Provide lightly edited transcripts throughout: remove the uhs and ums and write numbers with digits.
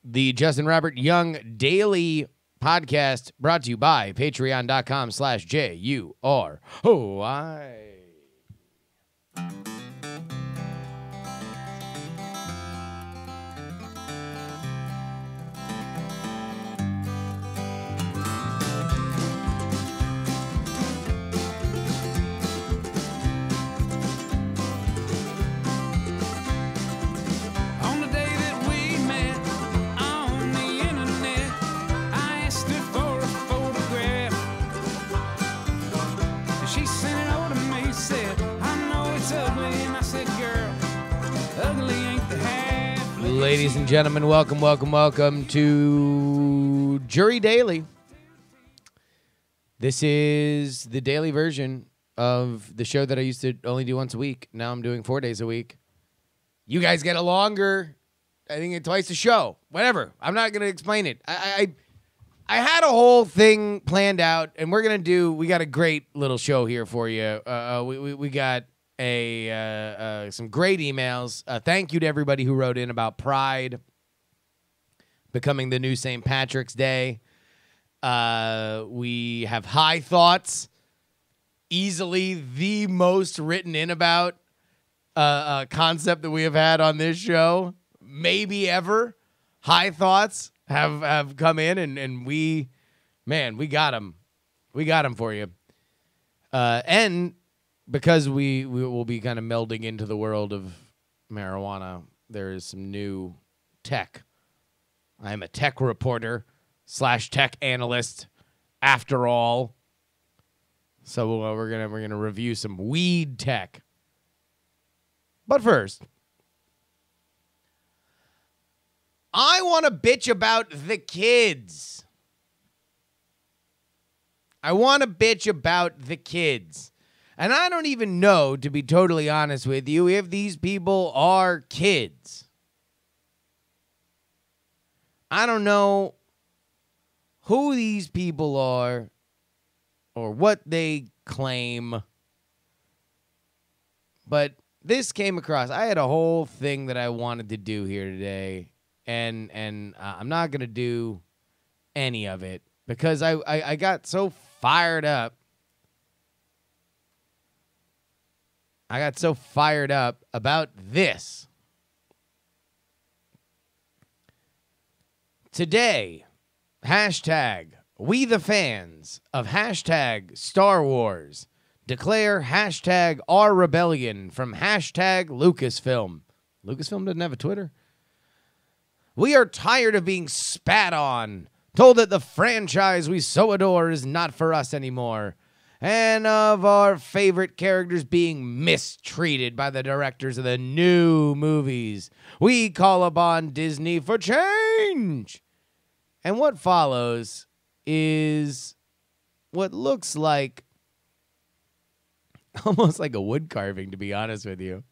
The Justin Robert Young Daily Podcast, brought to you by patreon.com/JuRY. Ladies and gentlemen, welcome to JuRY Daily. This is the daily version of the show that I used to only do once a week. Now I'm doing 4 days a week. You guys get a longer, I think, twice a show. Whatever. I'm not going to explain it. I had a whole thing planned out, and we got a great little show here for you. We got some great emails. Thank you to everybody who wrote in about Pride becoming the new St. Patrick's Day. We have high thoughts, easily the most written in about concept that we have had on this show, maybe ever. High thoughts have come in, and we got them. We got them for you. And because we will be kind of melding into the world of marijuana, there is some new tech. I am a tech reporter / tech analyst, after all. So we're gonna review some weed tech. But first, I want to bitch about the kids. And I don't even know, to be totally honest with you, if these people are kids. I don't know who these people are or what they claim. But this came across. I had a whole thing that I wanted to do here today, and I'm not going to do any of it because I got so fired up. I got so fired up about this. Today, hashtag we the fans of hashtag Star Wars declare hashtag our rebellion from hashtag Lucasfilm. Lucasfilm doesn't have a Twitter. We are tired of being spat on, told that the franchise we so adore is not for us anymore, and of our favorite characters being mistreated by the directors of the new movies. We call upon Disney for change. And what follows is what looks like almost like a wood carving, to be honest with you.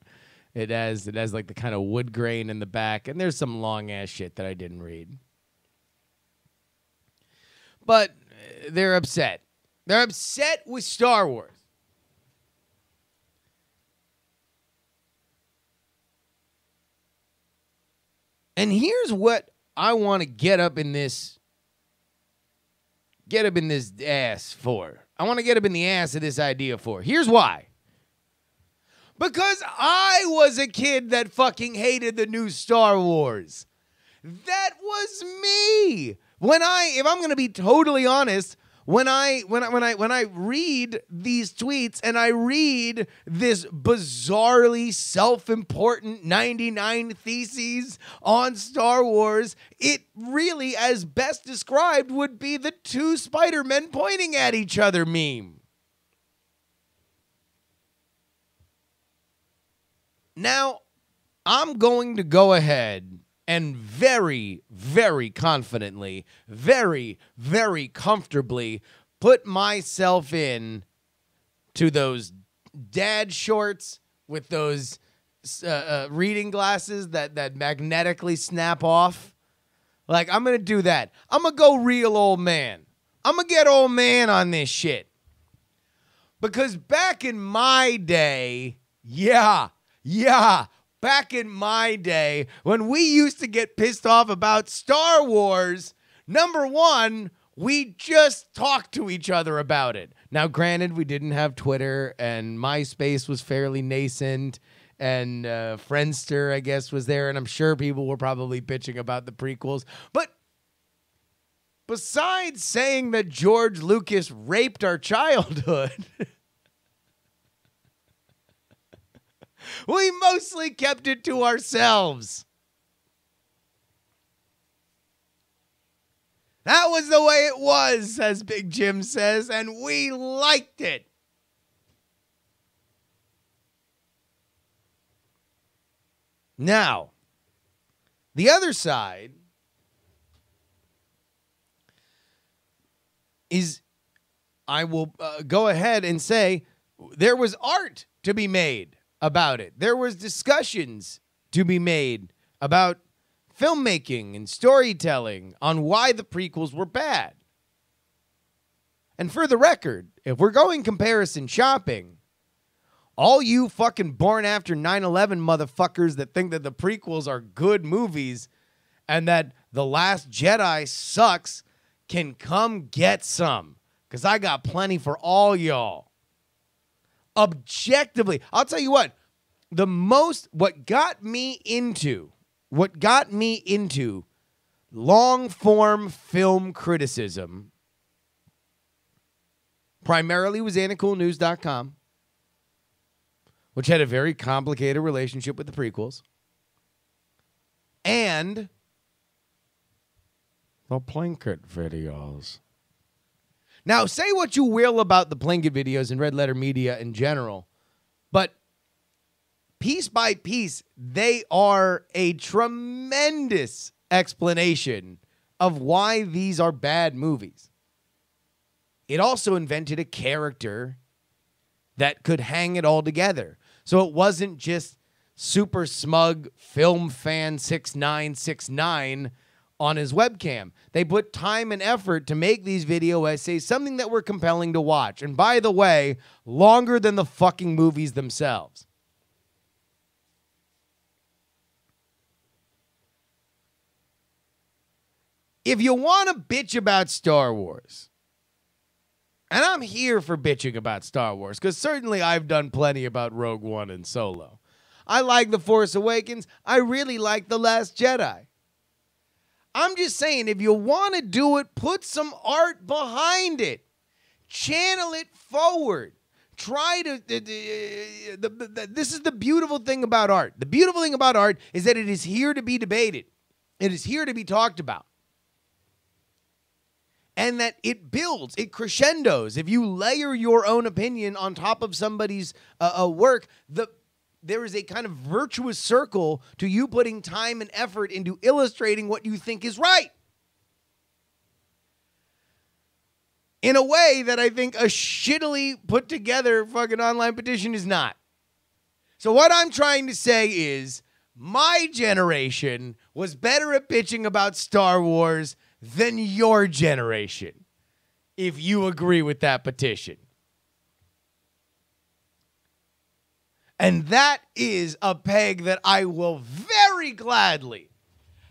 It has like the kind of wood grain in the back, and there's some long ass shit that I didn't read. But they're upset. They're upset with Star Wars. And here's what I want to get up in this ass for. I want to get up in the ass of this idea for. Here's why. Because I was a kid that fucking hated the new Star Wars. That was me. If I'm going to be totally honest, when I read these tweets and I read this bizarrely self-important 99 theses on Star Wars, it really, as best described, would be the two Spider-Men pointing at each other meme. Now, I'm going to go ahead and very, very confidently, very, very comfortably put myself in to those dad shorts with those reading glasses that magnetically snap off. Like, I'm going to do that. I'm going to go real old man. I'm going to get old man on this shit. Because back in my day, back back in my day when we used to get pissed off about Star Wars, number one, we just talked to each other about it. Now, granted, we didn't have Twitter, and MySpace was fairly nascent, and Friendster, I guess, was there, and I'm sure people were probably bitching about the prequels. But besides saying that George Lucas raped our childhood, we mostly kept it to ourselves. That was the way it was, as Big Jim says, and we liked it. Now, the other side is, I will go ahead and say, there was art to be made about it. There was discussions to be made about filmmaking and storytelling on why the prequels were bad. And for the record, if we're going comparison shopping, all you fucking born after 9/11 motherfuckers that think that the prequels are good movies and that The Last Jedi sucks can come get some, because I got plenty for all y'all. Objectively, I'll tell you what, what got me into long-form film criticism primarily was AnnaCoolNews.com, which had a very complicated relationship with the prequels, and the Plinkett videos. Now, say what you will about the Plinkett videos and Red Letter Media in general, but piece by piece, they are a tremendous explanation of why these are bad movies. It also invented a character that could hang it all together. So it wasn't just super smug film fan 6969 on his webcam. They put time and effort to make these video essays something that were compelling to watch. And by the way, longer than the fucking movies themselves. If you want to bitch about Star Wars, and I'm here for bitching about Star Wars, because certainly I've done plenty about Rogue One and Solo. I like The Force Awakens. I really like The Last Jedi. I'm just saying, if you want to do it, put some art behind it. Channel it forward. Try to... this is the beautiful thing about art. The beautiful thing about art is that it is here to be debated. It is here to be talked about. And that it builds, it crescendos. If you layer your own opinion on top of somebody's work, there is a kind of virtuous circle to you putting time and effort into illustrating what you think is right. In a way that I think a shittily put together fucking online petition is not. So what I'm trying to say is, my generation was better at bitching about Star Wars than your generation, if you agree with that petition. And that is a peg that I will very gladly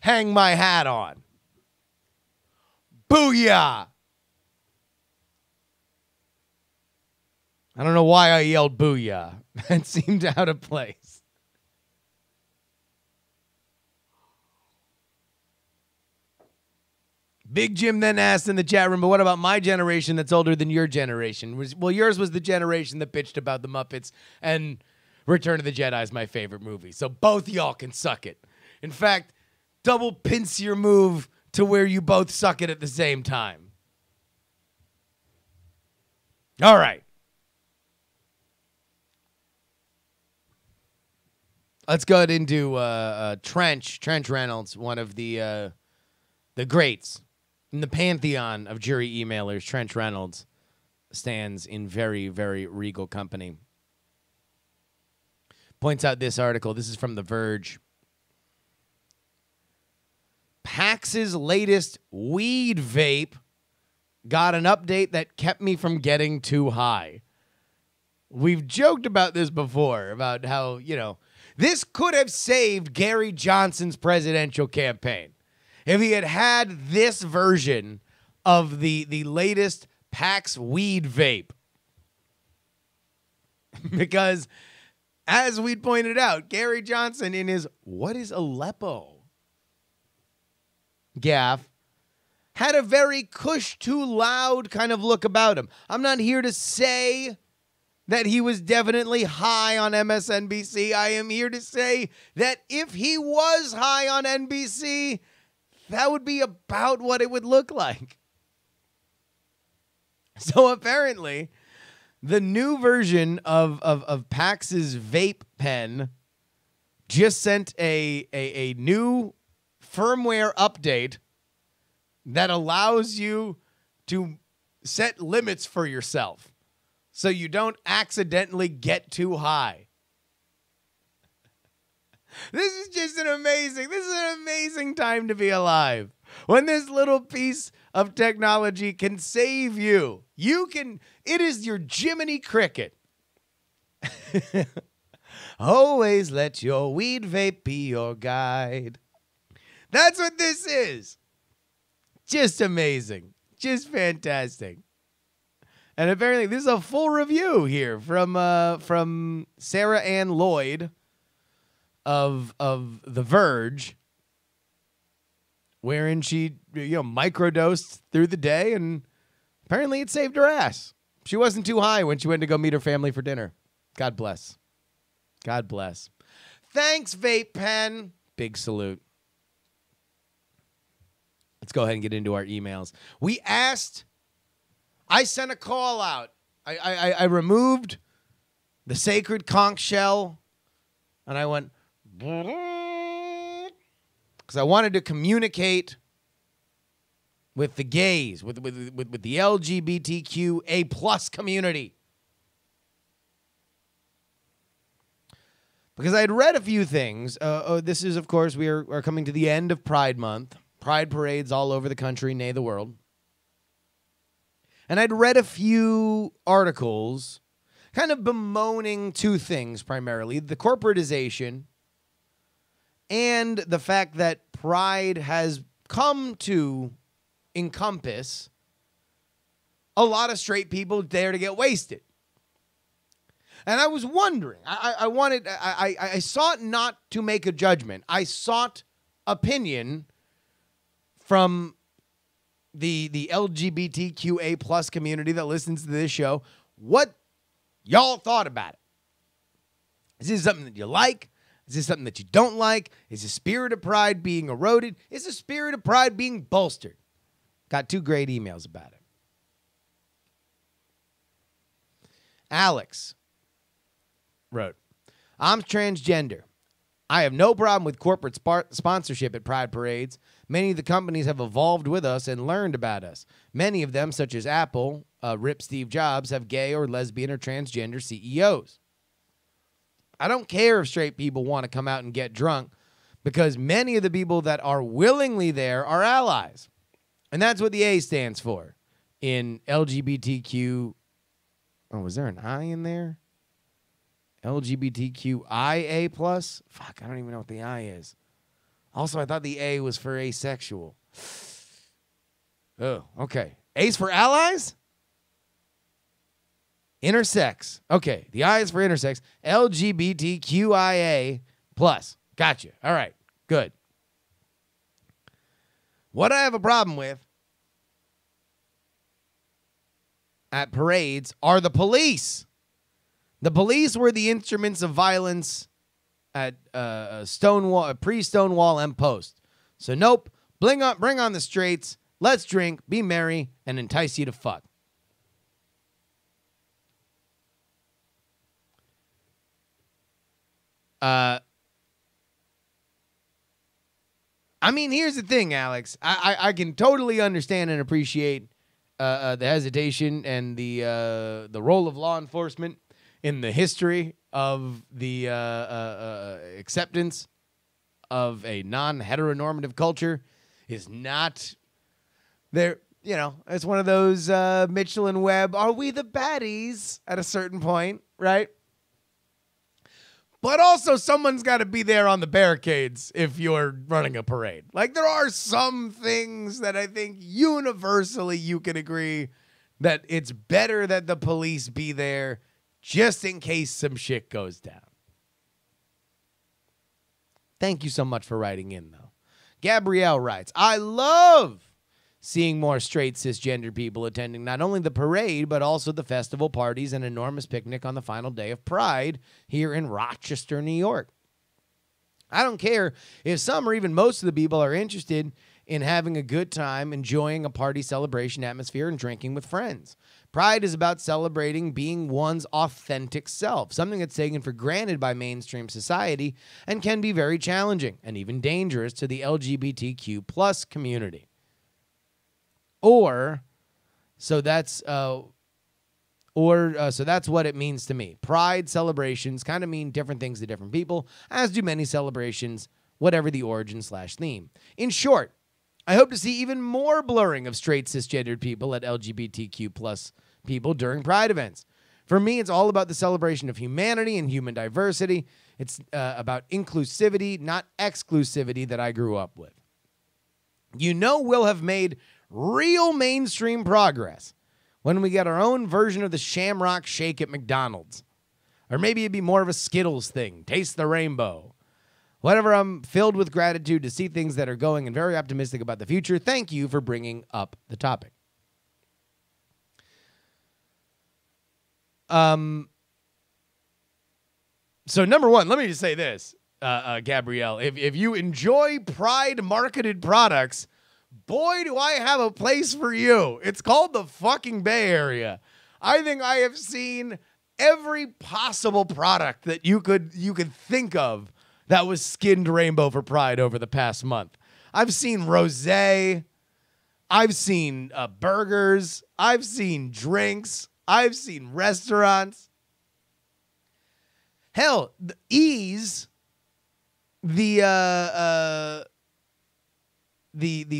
hang my hat on. Booyah! I don't know why I yelled booyah. That seemed out of place. Big Jim then asked in the chat room, but what about my generation that's older than your generation? Well, yours was the generation that bitched about the Muppets, and Return of the Jedi is my favorite movie. So both y'all can suck it. In fact, double pinch your move to where you both suck it at the same time. All right. Let's go into Trench Reynolds, one of the greats. In the pantheon of JuRY emailers, Trench Reynolds stands in very, very regal company. Points out this article. This is from The Verge. Pax's latest weed vape got an update that kept me from getting too high. We've joked about this before, about how, This could have saved Gary Johnson's presidential campaign if he had had this version of the latest Pax weed vape. Because, as we pointed out, Gary Johnson in his "What is Aleppo?" gaffe had a very kush too loud kind of look about him. I'm not here to say that he was definitely high on MSNBC. I am here to say that if he was high on NBC, that would be about what it would look like. So apparently, the new version of Pax's vape pen just sent a new firmware update that allows you to set limits for yourself so you don't accidentally get too high. This is an amazing time to be alive. When this little piece of technology can save you. It is your Jiminy Cricket. Always let your weed vape be your guide. That's what this is. Just amazing. Just fantastic. And apparently this is a full review here from Sarah Ann Lloyd of The Verge, wherein she microdosed through the day, and apparently it saved her ass. She wasn't too high when she went to go meet her family for dinner. God bless. God bless. Thanks, Vape Pen. Big salute. Let's go ahead and get into our emails. I sent a call out. I removed the sacred conch shell, and I went, because I wanted to communicate with the gays, with the LGBTQA plus community. Because I had read a few things. This is, of course, we are coming to the end of Pride Month. Pride parades all over the country, nay the world. And I'd read a few articles kind of bemoaning two things primarily. The corporatization and the fact that Pride has come to encompass a lot of straight people there to get wasted. And I was wondering, I sought not to make a judgment. I sought opinion from the LGBTQA plus community that listens to this show, what y'all thought about it. Is this something that you like? Is this something that you don't like? Is the spirit of Pride being eroded? Is the spirit of Pride being bolstered? Got two great emails about it. Alex wrote, I'm transgender. I have no problem with corporate sponsorship at Pride parades. Many of the companies have evolved with us and learned about us. Many of them, such as Apple, Rip Steve Jobs, have gay or lesbian or transgender CEOs. I don't care if straight people want to come out and get drunk, because many of the people that are willingly there are allies. And that's what the A stands for in LGBTQ. Oh, was there an I in there? LGBTQIA plus? Fuck, I don't even know what the I is. Also, I thought the A was for asexual. Oh, okay. A's for allies? Intersex. Okay, the I is for intersex. LGBTQIA plus. Gotcha. All right, good. What I have a problem with at parades are the police. The police were the instruments of violence at pre-Stonewall and post. So nope, bring on the straights, let's drink, be merry, and entice you to fuck. I mean, here's the thing, Alex. I can totally understand and appreciate the hesitation and the role of law enforcement in the history of the acceptance of a non-heteronormative culture is not there. You know, it's one of those Mitchell and Webb, are we the baddies at a certain point, right? But also someone's got to be there on the barricades if you're running a parade. Like, there are some things that I think universally you can agree that it's better that the police be there just in case some shit goes down. Thank you so much for writing in, though. Gabrielle writes, I love seeing more straight cisgender people attending not only the parade, but also the festival parties and enormous picnic on the final day of Pride here in Rochester, New York. I don't care if some or even most of the people are interested in having a good time, enjoying a party celebration atmosphere, and drinking with friends. Pride is about celebrating being one's authentic self, something that's taken for granted by mainstream society and can be very challenging and even dangerous to the LGBTQ plus community. So that's what it means to me. Pride celebrations kind of mean different things to different people, as do many celebrations, whatever the origin/theme. In short, I hope to see even more blurring of straight cisgendered people at LGBTQ plus people during Pride events. For me, it's all about the celebration of humanity and human diversity. It's about inclusivity, not exclusivity, that I grew up with. We'll have made real mainstream progress when we get our own version of the Shamrock Shake at McDonald's. Or maybe it'd be more of a Skittles thing, taste the rainbow. Whatever, I'm filled with gratitude to see things that are going and very optimistic about the future. Thank you for bringing up the topic. So number one, let me just say this, Gabrielle. If you enjoy Pride marketed products, boy, do I have a place for you. It's called the fucking Bay Area. I think I have seen every possible product that you could think of that was skinned rainbow for Pride over the past month. I've seen rosé. I've seen burgers. I've seen drinks. I've seen restaurants. Hell, the Ease, the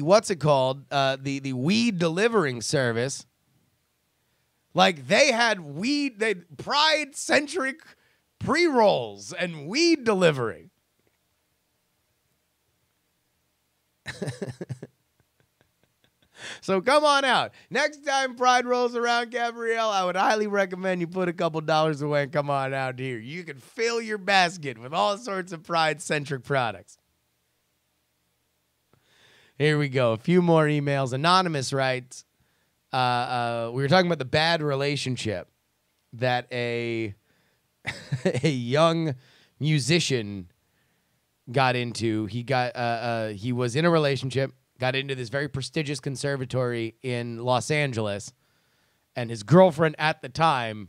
what's it called? The weed delivering service. Like, they had Pride-centric pre-rolls and weed delivery. So come on out. Next time Pride rolls around, Gabrielle, I would highly recommend you put a couple dollars away and come on out here. You can fill your basket with all sorts of Pride-centric products. Here we go. A few more emails. Anonymous writes, we were talking about the bad relationship that a young musician got into. He was in a relationship, got into this very prestigious conservatory in Los Angeles, and his girlfriend at the time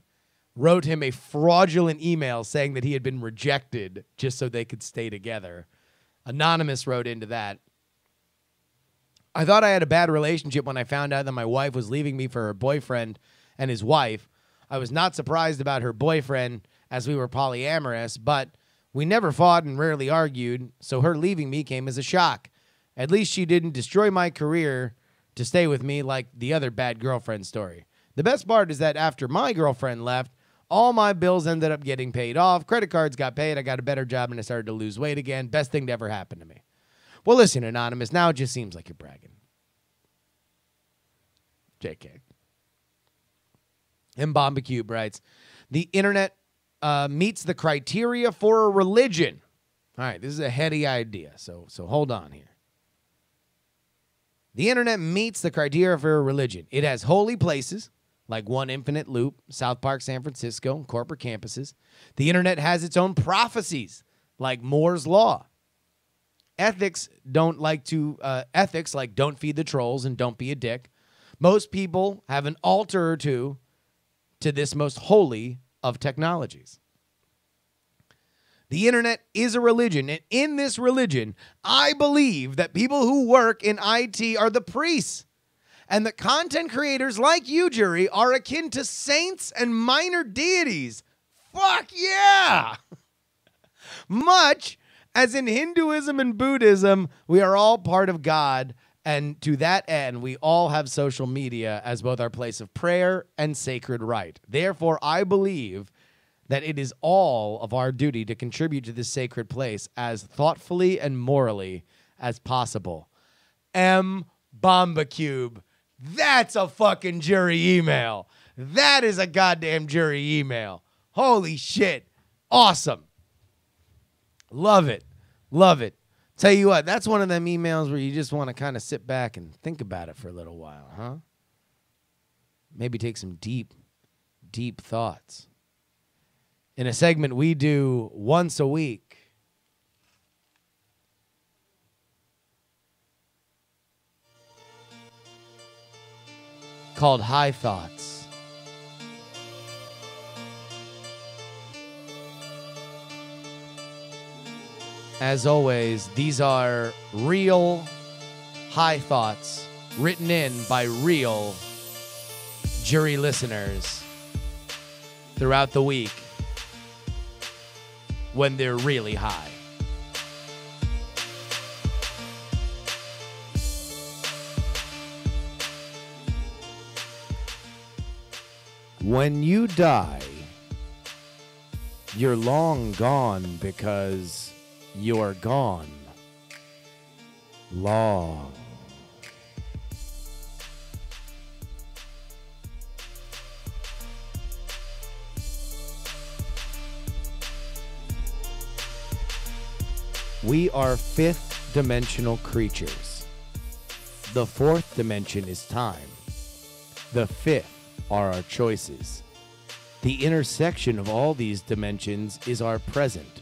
wrote him a fraudulent email saying that he had been rejected just so they could stay together. Anonymous wrote into that. I thought I had a bad relationship when I found out that my wife was leaving me for her boyfriend and his wife. I was not surprised about her boyfriend, as we were polyamorous, but we never fought and rarely argued, so her leaving me came as a shock. At least she didn't destroy my career to stay with me like the other bad girlfriend story. The best part is that after my girlfriend left, all my bills ended up getting paid off. Credit cards got paid. I got a better job and I started to lose weight again. Best thing to ever happen to me. Well, listen, Anonymous, now it just seems like you're bragging. JK. And Bomba Cube writes, the internet meets the criteria for a religion. All right, this is a heady idea, so hold on here. The internet meets the criteria for a religion. It has holy places, like One Infinite Loop, South Park, San Francisco, and corporate campuses. The internet has its own prophecies, like Moore's Law. Ethics like don't feed the trolls and don't be a dick. Most people have an altar or two to this most holy of technologies. The internet is a religion, and in this religion, I believe that people who work in IT are the priests, and that content creators like you, JuRY, are akin to saints and minor deities. Fuck yeah! Much as in Hinduism and Buddhism, we are all part of God, and to that end, we all have social media as both our place of prayer and sacred rite. Therefore, I believe that it is all of our duty to contribute to this sacred place as thoughtfully and morally as possible. M. Bomba Cube. That's a fucking JuRY email. That is a goddamn JuRY email. Holy shit. Awesome. Love it. Love it. Tell you what, that's one of them emails where you just want to kind of sit back and think about it for a little while, huh? Maybe take some deep, deep thoughts. In a segment we do once a week, called High Thoughts. As always, these are real high thoughts written in by real JuRY listeners throughout the week when they're really high. When you die, you're long gone because you're gone. Long. We are fifth-dimensional creatures. The fourth dimension is time. The fifth are our choices. The intersection of all these dimensions is our present.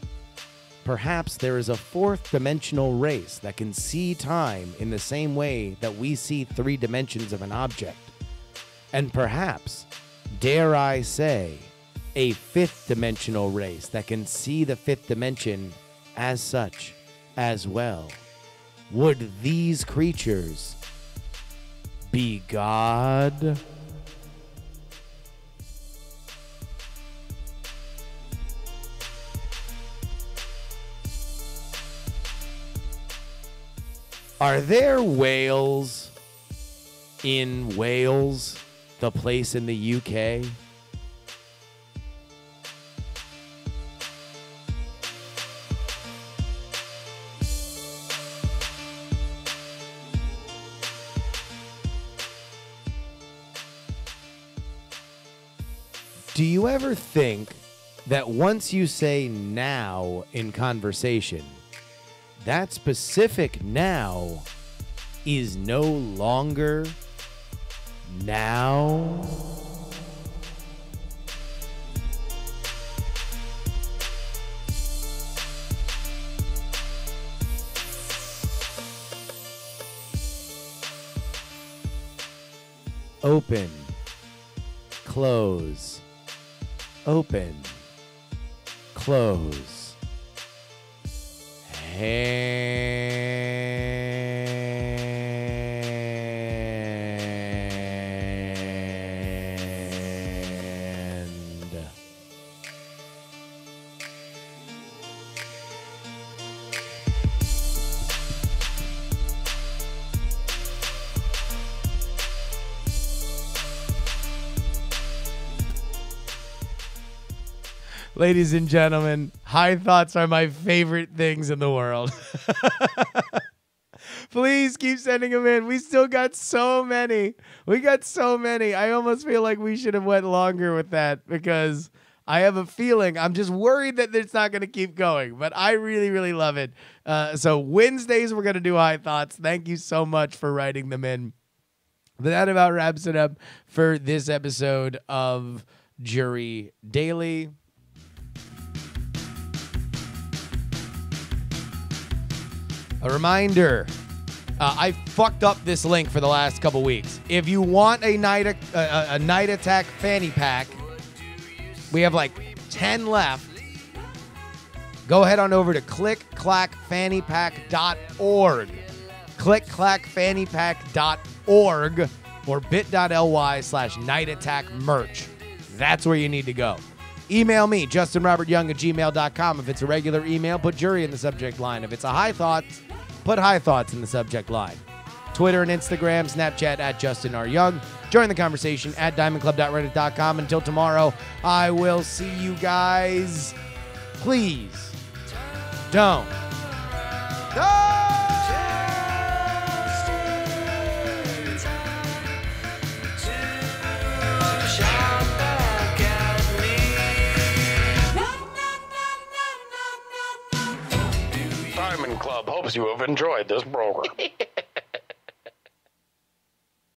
Perhaps there is a fourth dimensional race that can see time in the same way that we see three dimensions of an object. And perhaps, dare I say, a fifth dimensional race that can see the fifth dimension as such as well. Would these creatures be God? Are there whales in Wales, the place in the UK? Do you ever think that once you say now in conversation, that specific now is no longer now? Open, close, open, close. Ladies and gentlemen, high thoughts are my favorite things in the world. Please keep sending them in. We still got so many. We got so many. I almost feel like we should have went longer with that because I have a feeling, I'm just worried that it's not going to keep going, but I really, really love it. So Wednesdays, we're going to do high thoughts. Thank you so much for writing them in. But that about wraps it up for this episode of JuRY Daily. A reminder, I fucked up this link for the last couple weeks. If you want a night attack fanny pack, we have like 10 left. Go ahead on over to clickclackfannypack.org. clickclackfannypack.org or bit.ly/nightattackmerch. That's where you need to go. Email me, justinrobertyoung@gmail.com. If it's a regular email, put JuRY in the subject line. If it's a high thoughts, put high thoughts in the subject line. Twitter and Instagram, Snapchat @JustinRYoung. Join the conversation at diamondclub.reddit.com. Until tomorrow, I will see you guys. Please don't. Diamond Club hopes you have enjoyed this program.